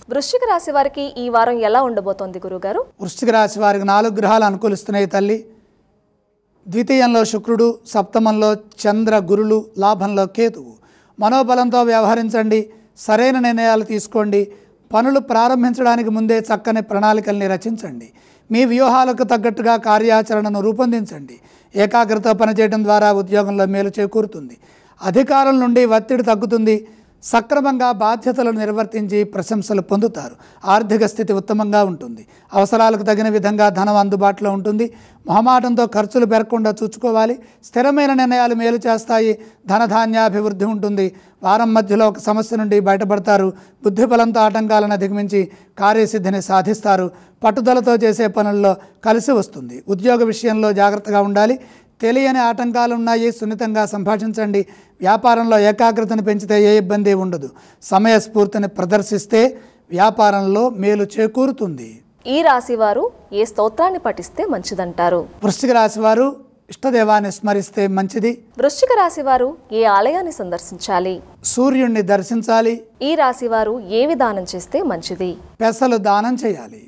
వృశ్చిక రాశి వారికి ఈ వారం ఎలా ఉండబోతోంది గురుగారు? వృశ్చిక రాశి వారికి 4 గ్రహాలు అనుకూలిస్తున్నాయి తల్లి. ద్వితీయంలో శుక్రుడు, సప్తమంలో చంద్ర, గురులు, లాభంలో కేతువు. మనోబలంతో వ్యవహరించండి, సరైన నిర్ణయాలు తీసుకోండి. పనులు ప్రారంభించడానికి ముందే చక్కని ప్రణాళికల్ని రచించండి. మీ వ్యూహాలకు తగ్గట్టుగా కార్యాచరణను రూపొందించండి. ఏకాగ్రతతో పనిచేయడం ద్వారా ఉద్యోగంలో మేలు చేకూరుతుంది. అధికారుల నుండి ఒత్తిడి తగ్గుతుంది. సక్రమంగా బాధ్యతలను నిర్వర్తించి ప్రశంసలు పొందుతారు. ఆర్థిక స్థితి ఉత్తమంగా ఉంటుంది. అవసరాలకు తగిన విధంగా ధనం అందుబాటులో ఉంటుంది. మొహమాటంతో ఖర్చులు పెరగకుండా చూసుకోవాలి. స్థిరమైన నిర్ణయాలు మేలు చేస్తాయి. ధనధాన్యాభివృద్ధి ఉంటుంది. వారం మధ్యలో ఒక సమస్య నుండి బయటపడతారు. బుద్ధిబలంతో ఆటంకాలను అధిగమించి కార్యసిద్ధిని సాధిస్తారు. పట్టుదలతో చేసే పనుల్లో కలిసి వస్తుంది. ఉద్యోగ విషయంలో జాగ్రత్తగా ఉండాలి. తెలియని ఆటంకాలు ఉన్నాయి, సున్నితంగా సంభాషించండి. వ్యాపారంలో ఏకాగ్రతను పెంచితే ఏ ఇబ్బంది ఉండదు. సమయస్ఫూర్తిని ప్రదర్శిస్తే వ్యాపారంలో మేలు చేకూరుతుంది. ఈ రాశి వారు ఏ స్తోత్రాన్ని పఠిస్తే మంచిదంటారు? వృశ్చిక రాశి వారు ఇష్టదేవాన్ని స్మరిస్తే మంచిది. వృశ్చిక రాశి వారు ఏ ఆలయాన్ని సందర్శించాలి? సూర్యుణ్ణి దర్శించాలి. ఈ రాశి వారు ఏ విధానం చేస్తే మంచిది? పెసలు దానం చేయాలి.